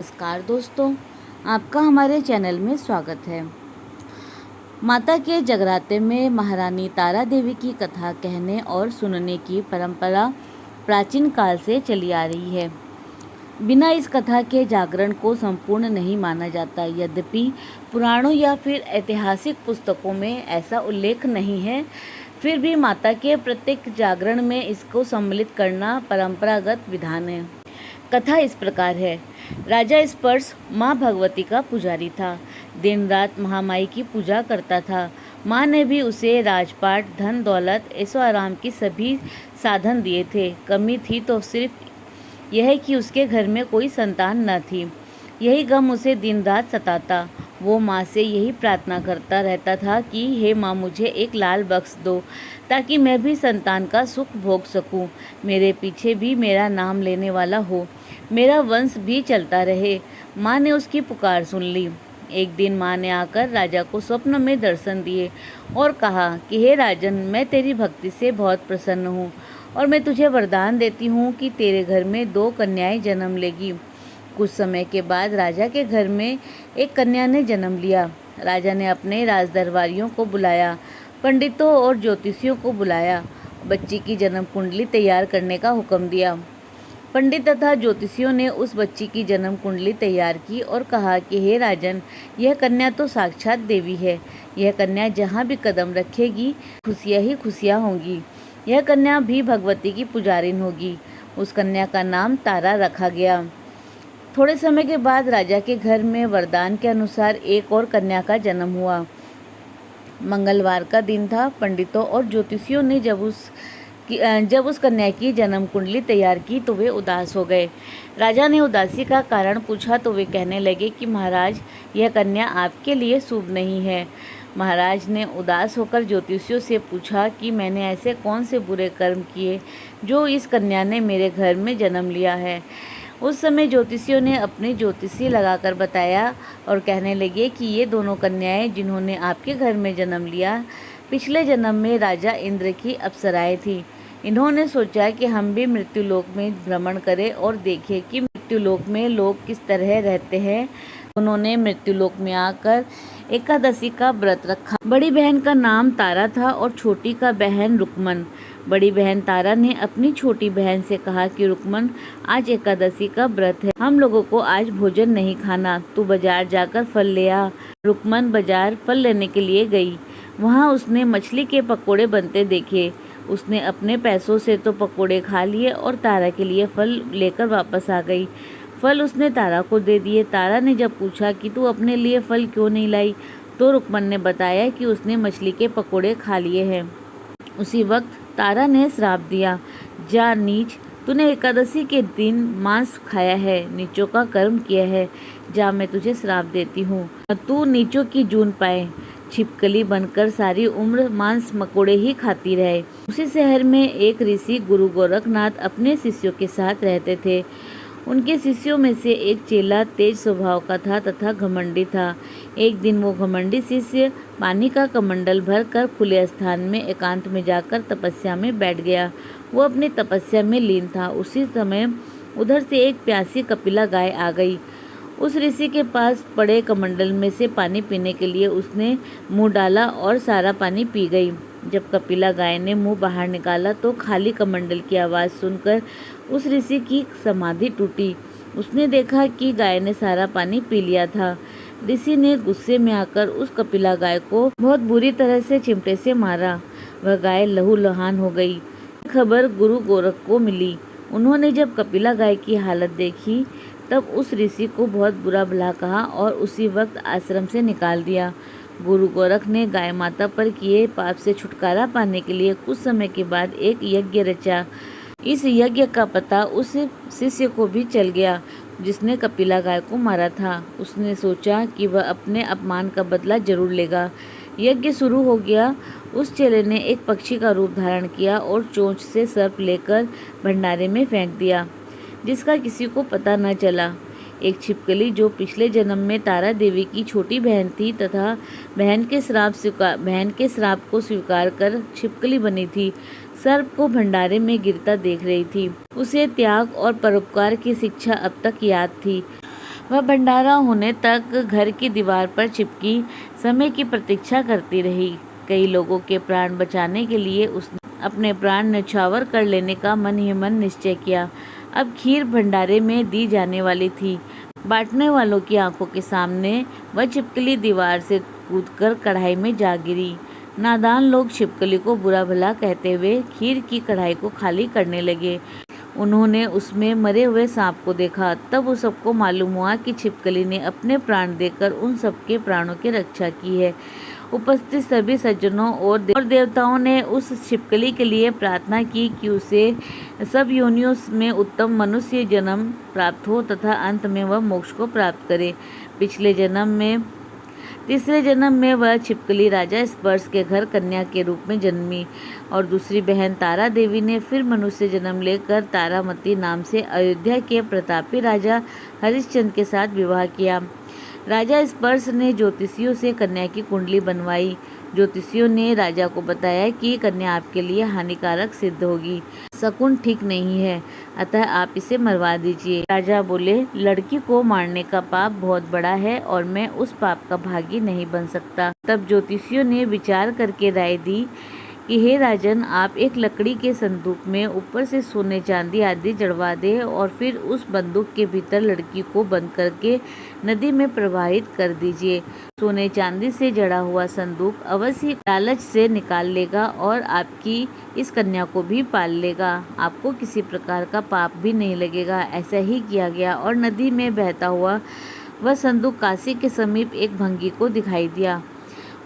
नमस्कार दोस्तों, आपका हमारे चैनल में स्वागत है। माता के जगराते में महारानी तारा देवी की कथा कहने और सुनने की परंपरा प्राचीन काल से चली आ रही है। बिना इस कथा के जागरण को संपूर्ण नहीं माना जाता। यद्यपि पुराणों या फिर ऐतिहासिक पुस्तकों में ऐसा उल्लेख नहीं है, फिर भी माता के प्रत्येक जागरण में इसको सम्मिलित करना परंपरागत विधान है। कथा इस प्रकार है। राजा स्पर्श माँ भगवती का पुजारी था। दिन रात महामाई की पूजा करता था। माँ ने भी उसे राजपाट, धन दौलत, ऐशो आराम की सभी साधन दिए थे। कमी थी तो सिर्फ यह कि उसके घर में कोई संतान न थी। यही गम उसे दिन रात सताता। वो माँ से यही प्रार्थना करता रहता था कि हे माँ, मुझे एक लाल बख्श दो ताकि मैं भी संतान का सुख भोग सकूं। मेरे पीछे भी मेरा नाम लेने वाला हो, मेरा वंश भी चलता रहे। माँ ने उसकी पुकार सुन ली। एक दिन माँ ने आकर राजा को स्वप्न में दर्शन दिए और कहा कि हे राजन, मैं तेरी भक्ति से बहुत प्रसन्न हूँ और मैं तुझे वरदान देती हूँ कि तेरे घर में 2 कन्याएं जन्म लेगी। कुछ समय के बाद राजा के घर में एक कन्या ने जन्म लिया। राजा ने अपने राजदरबारियों को बुलाया, पंडितों और ज्योतिषियों को बुलाया, बच्ची की जन्म कुंडली तैयार करने का हुक्म दिया। पंडित तथा ज्योतिषियों ने उस बच्ची की जन्म कुंडली तैयार की और कहा कि हे राजन, यह कन्या तो साक्षात देवी है। यह कन्या जहाँ भी कदम रखेगी खुशियाँ ही खुशियाँ होंगी। यह कन्या भी भगवती की पुजारिन होगी। उस कन्या का नाम तारा रखा गया। थोड़े समय के बाद राजा के घर में वरदान के अनुसार एक और कन्या का जन्म हुआ। मंगलवार का दिन था। पंडितों और ज्योतिषियों ने जब उस कन्या की जन्म कुंडली तैयार की तो वे उदास हो गए। राजा ने उदासी का कारण पूछा तो वे कहने लगे कि महाराज, यह कन्या आपके लिए शुभ नहीं है। महाराज ने उदास होकर ज्योतिषियों से पूछा कि मैंने ऐसे कौन से बुरे कर्म किए जो इस कन्या ने मेरे घर में जन्म लिया है। उस समय ज्योतिषियों ने अपनी ज्योतिषी लगाकर बताया और कहने लगे कि ये दोनों कन्याएं जिन्होंने आपके घर में जन्म लिया, पिछले जन्म में राजा इंद्र की अप्सराएं थीं। इन्होंने सोचा कि हम भी मृत्युलोक में भ्रमण करें और देखें कि मृत्युलोक में लोग किस तरह रहते हैं। उन्होंने मृत्युलोक में आकर एकादशी का व्रत रखा। बड़ी बहन का नाम तारा था और छोटी का बहन रुक्मन। बड़ी बहन तारा ने अपनी छोटी बहन से कहा कि रुक्मन, आज एकादशी का व्रत है, हम लोगों को आज भोजन नहीं खाना, तू बाजार जाकर फल ले आ। रुक्मन बाजार फल लेने के लिए गई। वहाँ उसने मछली के पकोड़े बनते देखे। उसने अपने पैसों से तो पकोड़े खा लिए और तारा के लिए फल लेकर वापस आ गई। फल उसने तारा को दे दिए। तारा ने जब पूछा कि तू अपने लिए फल क्यों नहीं लाई, तो रुक्मन ने बताया कि उसने मछली के पकोड़े खा लिए हैं। उसी वक्त तारा ने श्राप दिया, जा नीच, तूने एकादशी के दिन मांस खाया है, नीचों का कर्म किया है, जा मैं तुझे श्राप देती हूँ, तू नीचों की जून पाए, छिपकली बनकर सारी उम्र मांस मकोड़े ही खाती रहे। उसी शहर में एक ऋषि गुरु गोरखनाथ अपने शिष्यों के साथ रहते थे। उनके शिष्यों में से एक चेला तेज स्वभाव का था तथा घमंडी था। एक दिन वो घमंडी शिष्य पानी का कमंडल भरकर खुले स्थान में एकांत में जाकर तपस्या में बैठ गया। वो अपनी तपस्या में लीन था। उसी समय उधर से एक प्यासी कपिला गाय आ गई। उस ऋषि के पास पड़े कमंडल में से पानी पीने के लिए उसने मुंह डाला और सारा पानी पी गई। जब कपिला गाय ने मुंह बाहर निकाला तो खाली कमंडल की आवाज़ सुनकर उस ऋषि की समाधि टूटी। उसने देखा कि गाय ने सारा पानी पी लिया था। ऋषि ने गुस्से में आकर उस कपिला गाय को बहुत बुरी तरह से चिमटे से मारा। वह गाय लहूलुहान हो गई। खबर गुरु गोरख को मिली। उन्होंने जब कपिला गाय की हालत देखी तब उस ऋषि को बहुत बुरा भला कहा और उसी वक्त आश्रम से निकाल दिया। गुरु गोरख ने गाय माता पर किए पाप से छुटकारा पाने के लिए कुछ समय के बाद एक यज्ञ रचा। इस यज्ञ का पता उस शिष्य को भी चल गया जिसने कपिला गाय को मारा था। उसने सोचा कि वह अपने अपमान का बदला जरूर लेगा। यज्ञ शुरू हो गया। उस चेले ने एक पक्षी का रूप धारण किया और चोंच से सर्प लेकर भंडारे में फेंक दिया, जिसका किसी को पता न चला। एक छिपकली जो पिछले जन्म में तारा देवी की छोटी बहन थी तथा बहन के श्राप को स्वीकार कर छिपकली बनी थी, सर्प को भंडारे में गिरता देख रही थी। उसे त्याग और परोपकार की शिक्षा अब तक याद थी। वह भंडारा होने तक घर की दीवार पर चिपकी समय की प्रतीक्षा करती रही। कई लोगों के प्राण बचाने के लिए उसने अपने प्राण न्यौछावर कर लेने का मन ही मन निश्चय किया। अब खीर भंडारे में दी जाने वाली थी। बांटने वालों की आंखों के सामने वह छिपकली दीवार से कूदकर कढ़ाई में जा गिरी। नादान लोग छिपकली को बुरा भला कहते हुए खीर की कढ़ाई को खाली करने लगे। उन्होंने उसमें मरे हुए सांप को देखा। तब उन सबको मालूम हुआ कि छिपकली ने अपने प्राण देकर उन सबके प्राणों की रक्षा की है। उपस्थित सभी सज्जनों और देवताओं ने उस छिपकली के लिए प्रार्थना की कि उसे सब योनियों में उत्तम मनुष्य जन्म प्राप्त हो तथा अंत में वह मोक्ष को प्राप्त करे। तीसरे जन्म में वह छिपकली राजा स्पर्श के घर कन्या के रूप में जन्मी और दूसरी बहन तारा देवी ने फिर मनुष्य जन्म लेकर तारामती नाम से अयोध्या के प्रतापी राजा हरिश्चंद्र के साथ विवाह किया। राजा स्पर्श ने ज्योतिषियों से कन्या की कुंडली बनवाई। ज्योतिषियों ने राजा को बताया कि कन्या आपके लिए हानिकारक सिद्ध होगी, शकुन ठीक नहीं है, अतः आप इसे मरवा दीजिए। राजा बोले, लड़की को मारने का पाप बहुत बड़ा है और मैं उस पाप का भागी नहीं बन सकता। तब ज्योतिषियों ने विचार करके राय दी कि हे राजन, आप एक लकड़ी के संदूक में ऊपर से सोने चांदी आदि जड़वा दे और फिर उस बंदूक के भीतर लड़की को बंद करके नदी में प्रवाहित कर दीजिए। सोने चांदी से जड़ा हुआ संदूक अवश्य लालच से निकाल लेगा और आपकी इस कन्या को भी पाल लेगा। आपको किसी प्रकार का पाप भी नहीं लगेगा। ऐसा ही किया गया और नदी में बहता हुआ वह संदूक काशी के समीप एक भंगी को दिखाई दिया।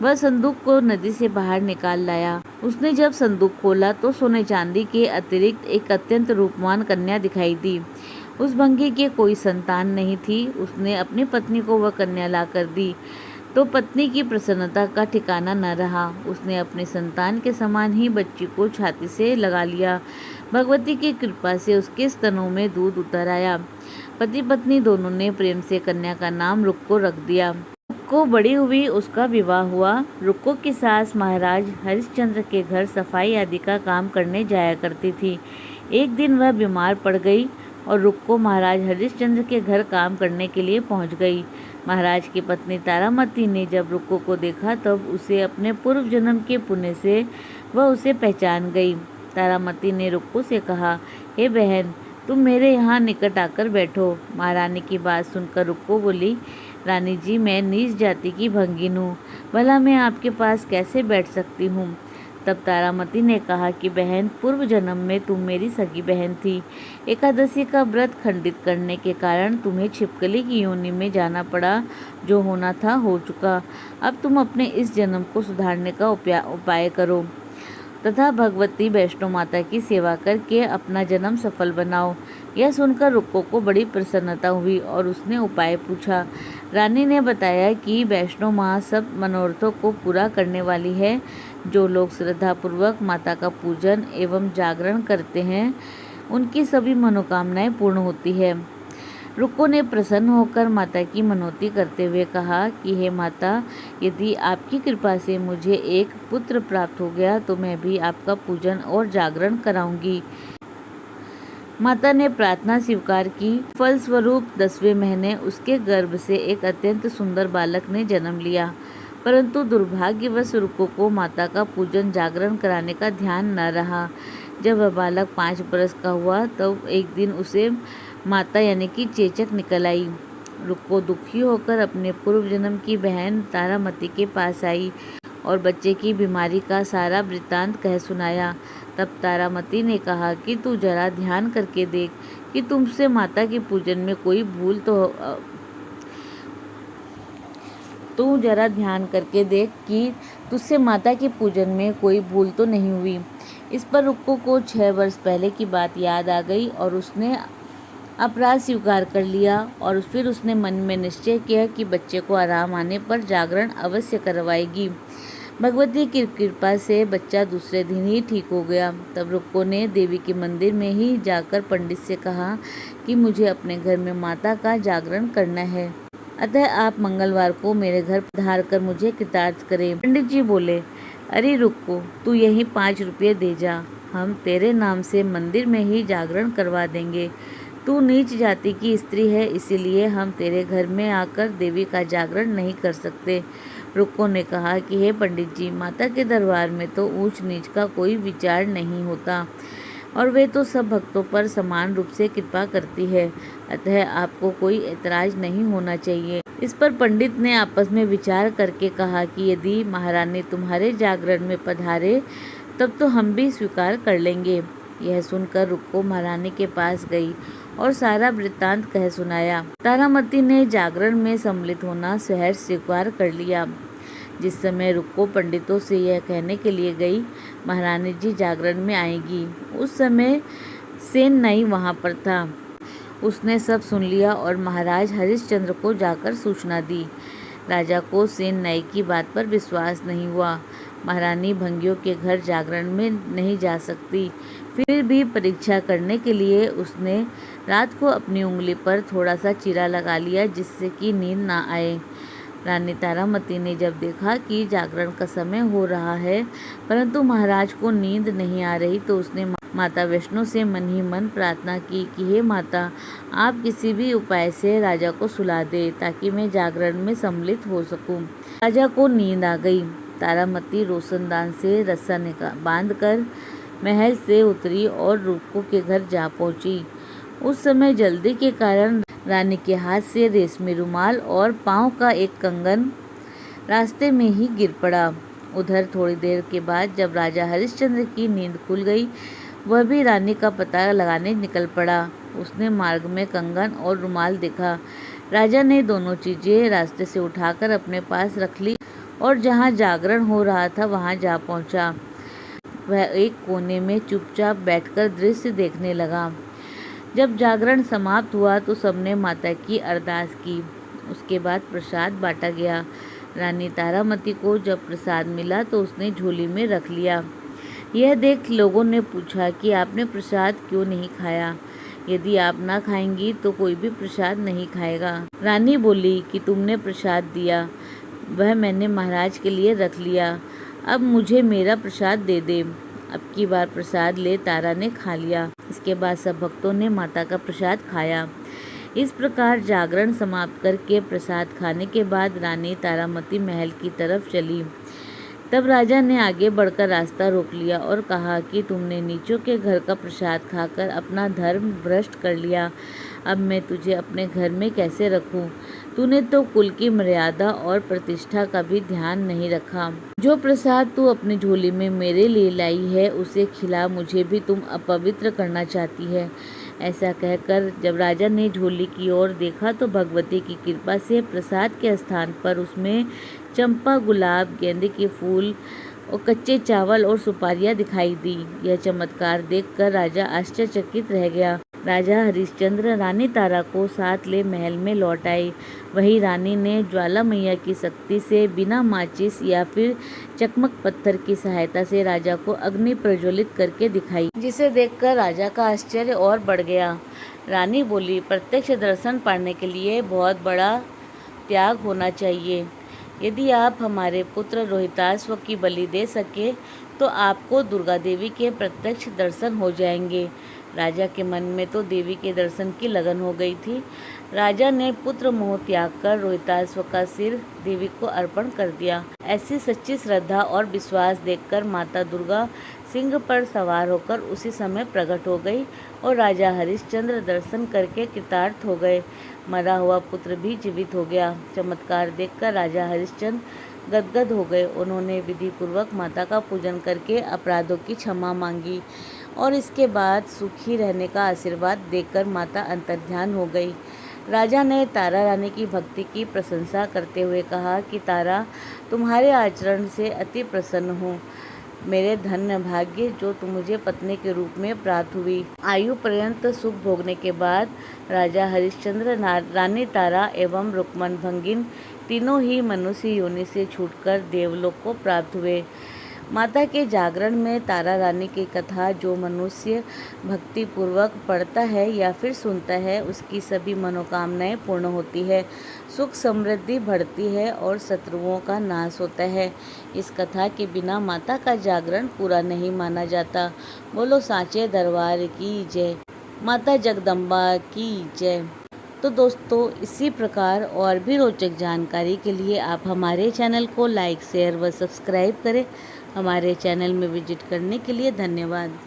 वह संदूक को नदी से बाहर निकाल लाया। उसने जब संदूक खोला तो सोने चांदी के अतिरिक्त एक अत्यंत रूपवान कन्या दिखाई दी। उस भंगी के कोई संतान नहीं थी। उसने अपनी पत्नी को वह कन्या लाकर दी तो पत्नी की प्रसन्नता का ठिकाना न रहा। उसने अपने संतान के समान ही बच्ची को छाती से लगा लिया। भगवती की कृपा से उसके स्तनों में दूध उतर आया। पति पत्नी दोनों ने प्रेम से कन्या का नाम रुक्को रख दिया। रुक्को बड़ी हुई, उसका विवाह हुआ। रुक्को की सास महाराज हरिश्चंद्र के घर सफाई आदि का काम करने जाया करती थी। एक दिन वह बीमार पड़ गई और रुक्को महाराज हरिश्चंद्र के घर काम करने के लिए पहुंच गई। महाराज की पत्नी तारामती ने जब रुक्को को देखा तब उसे अपने पूर्व जन्म के पुण्य से वह उसे पहचान गई। तारामती ने रुक्को से कहा, हे बहन, तुम मेरे यहाँ निकट आकर बैठो। महारानी की बात सुनकर रुक्को बोली, रानी जी, मैं नीच जाति की भंगिन हूँ, भला मैं आपके पास कैसे बैठ सकती हूँ। तब तारामती ने कहा कि बहन, पूर्व जन्म में तुम मेरी सगी बहन थी। एकादशी का व्रत खंडित करने के कारण तुम्हें छिपकली की योनि में जाना पड़ा। जो होना था हो चुका। अब तुम अपने इस जन्म को सुधारने का उपाय करो तथा भगवती वैष्णो माता की सेवा करके अपना जन्म सफल बनाओ। यह सुनकर रुक्को को बड़ी प्रसन्नता हुई और उसने उपाय पूछा। रानी ने बताया कि वैष्णो माँ सब मनोरथों को पूरा करने वाली है। जो लोग श्रद्धापूर्वक माता का पूजन एवं जागरण करते हैं उनकी सभी मनोकामनाएं पूर्ण होती है। रुक्को ने प्रसन्न होकर माता की मनोती करते हुए कहा कि हे माता, यदि आपकी कृपा से मुझे एक पुत्र प्राप्त हो गया तो मैं भी आपका पूजन और जागरण कराऊंगी। माता ने प्रार्थना स्वीकार की। फलस्वरूप 10वें महीने उसके गर्भ से एक अत्यंत सुंदर बालक ने जन्म लिया। परंतु दुर्भाग्यवश रुक्को को माता का पूजन जागरण कराने का ध्यान न रहा। जब वह बालक 5 बरस का हुआ तब एक दिन उसे माता यानी कि चेचक निकल आई। रुक्को दुखी होकर अपने पूर्व जन्म की बहन तारामती के पास आई और बच्चे की बीमारी का सारा वृत्तांत कह सुनाया। तब तारामती ने कहा कि तू जरा ध्यान करके देख कि तुमसे माता के पूजन में कोई भूल तो नहीं हुई। इस पर रुक्को को 6 वर्ष पहले की बात याद आ गई और उसने अपराध स्वीकार कर लिया और फिर उसने मन में निश्चय किया कि बच्चे को आराम आने पर जागरण अवश्य करवाएगी। भगवती की कृपा से बच्चा दूसरे दिन ही ठीक हो गया। तब रुक्को ने देवी के मंदिर में ही जाकर पंडित से कहा कि मुझे अपने घर में माता का जागरण करना है, अतः आप मंगलवार को मेरे घर पधार कर मुझे कृतार्थ करें। पंडित जी बोले, अरे रुक्को, तू यही 5 रुपये दे जा, हम तेरे नाम से मंदिर में ही जागरण करवा देंगे। तू नीच जाति की स्त्री है, इसीलिए हम तेरे घर में आकर देवी का जागरण नहीं कर सकते। रुक्को ने कहा कि हे पंडित जी, माता के दरबार में तो ऊंच नीच का कोई विचार नहीं होता और वे तो सब भक्तों पर समान रूप से कृपा करती है, अतः आपको कोई ऐतराज नहीं होना चाहिए। इस पर पंडित ने आपस में विचार करके कहा कि यदि महारानी तुम्हारे जागरण में पधारे तब तो हम भी स्वीकार कर लेंगे। यह सुनकर रुक्को महारानी के पास गई और सारा वृत्तांत कह सुनाया। तारामती ने जागरण में सम्मिलित होना सहर्ष स्वीकार कर लिया। जिस समय रुक्को पंडितों से यह कहने के लिए गई, महारानी जी जागरण में आएंगी, उस समय सेन नाई वहाँ पर था। उसने सब सुन लिया और महाराज हरिश्चंद्र को जाकर सूचना दी। राजा को सेन नाई की बात पर विश्वास नहीं हुआ। महारानी भंगियों के घर जागरण में नहीं जा सकती, फिर भी परीक्षा करने के लिए उसने रात को अपनी उंगली पर थोड़ा सा चीरा लगा लिया, जिससे कि नींद ना आए। रानी तारामती ने जब देखा कि जागरण का समय हो रहा है परंतु महाराज को नींद नहीं आ रही, तो उसने माता वैष्णो से मन ही मन प्रार्थना की कि हे माता, आप किसी भी उपाय से राजा को सुला दे ताकि मैं जागरण में सम्मिलित हो सकूं। राजा को नींद आ गई। तारामती रोशनदान से रस्सा बांधकर महल से उतरी और रुक्को के घर जा पहुंची। उस समय जल्दी के कारण रानी के हाथ से रेशमी रुमाल और पाँव का एक कंगन रास्ते में ही गिर पड़ा। उधर थोड़ी देर के बाद जब राजा हरिश्चंद्र की नींद खुल गई, वह भी रानी का पता लगाने निकल पड़ा। उसने मार्ग में कंगन और रुमाल देखा। राजा ने दोनों चीजें रास्ते से उठाकर अपने पास रख ली और जहाँ जागरण हो रहा था वहाँ जा पहुँचा। वह एक कोने में चुपचाप बैठकर दृश्य देखने लगा। जब जागरण समाप्त हुआ तो सबने माता की अरदास की। उसके बाद प्रसाद बांटा गया। रानी तारामती को जब प्रसाद मिला तो उसने झोली में रख लिया। यह देख लोगों ने पूछा कि आपने प्रसाद क्यों नहीं खाया? यदि आप ना खाएंगी तो कोई भी प्रसाद नहीं खाएगा। रानी बोली कि तुमने प्रसाद दिया, वह मैंने महाराज के लिए रख लिया, अब मुझे मेरा प्रसाद दे दे। अब की बार प्रसाद ले तारा ने खा लिया। इसके बाद सब भक्तों ने माता का प्रसाद खाया। इस प्रकार जागरण समाप्त करके प्रसाद खाने के बाद रानी तारामती महल की तरफ चली। तब राजा ने आगे बढ़कर रास्ता रोक लिया और कहा कि तुमने नीचों के घर का प्रसाद खाकर अपना धर्म भ्रष्ट कर लिया। अब मैं तुझे अपने घर में कैसे रखूं? तूने तो कुल की मर्यादा और प्रतिष्ठा का भी ध्यान नहीं रखा। जो प्रसाद तू अपनी झोली में मेरे लिए लाई है उसे खिला, मुझे भी तुम अपवित्र करना चाहती है। ऐसा कहकर जब राजा ने झोली की ओर देखा तो भगवती की कृपा से प्रसाद के स्थान पर उसमें चंपा, गुलाब, गेंदे के फूल और कच्चे चावल और सुपारियां दिखाई दी। यह चमत्कार देखकर राजा आश्चर्यचकित रह गया। राजा हरिश्चंद्र रानी तारा को साथ ले महल में लौट आए। वहीं रानी ने ज्वाला मैया की शक्ति से बिना माचिस या फिर चकमक पत्थर की सहायता से राजा को अग्नि प्रज्वलित करके दिखाई, जिसे देखकर राजा का आश्चर्य और बढ़ गया। रानी बोली, प्रत्यक्ष दर्शन पाने के लिए बहुत बड़ा त्याग होना चाहिए। यदि आप हमारे पुत्र रोहिताश्व की बलि दे सके तो आपको दुर्गा देवी के प्रत्यक्ष दर्शन हो जाएंगे। राजा के मन में तो देवी के दर्शन की लगन हो गई थी। राजा ने पुत्र मोह त्याग कर रोहिताश्व का सिर देवी को अर्पण कर दिया। ऐसी सच्ची श्रद्धा और विश्वास देखकर माता दुर्गा सिंह पर सवार होकर उसी समय प्रकट हो गई और राजा हरिश्चंद्र दर्शन करके कृतार्थ हो गए। मरा हुआ पुत्र भी जीवित हो गया। चमत्कार देखकर राजा हरिश्चंद्र गदगद हो गए। उन्होंने विधि पूर्वक माता का पूजन करके अपराधों की क्षमा मांगी और इसके बाद सुखी रहने का आशीर्वाद देकर माता अंतर्ध्यान हो गई। राजा ने तारा रानी की भक्ति की प्रशंसा करते हुए कहा कि तारा, तुम्हारे आचरण से अति प्रसन्न हूँ। मेरे धन्य भाग्य जो तुम मुझे पत्नी के रूप में प्राप्त हुई। आयु पर्यंत सुख भोगने के बाद राजा हरिश्चंद्र रानी तारा एवं रुक्मन भंगिन तीनों ही मनुष्य योनि से छूटकर देवलोक को प्राप्त हुए। माता के जागरण में तारा रानी की कथा जो मनुष्य भक्ति पूर्वक पढ़ता है या फिर सुनता है उसकी सभी मनोकामनाएं पूर्ण होती है, सुख समृद्धि बढ़ती है और शत्रुओं का नाश होता है। इस कथा के बिना माता का जागरण पूरा नहीं माना जाता। बोलो सांचे दरबार की जय। माता जगदम्बा की जय। तो दोस्तों, इसी प्रकार और भी रोचक जानकारी के लिए आप हमारे चैनल को लाइक, शेयर व सब्सक्राइब करें। हमारे चैनल में विजिट करने के लिए धन्यवाद।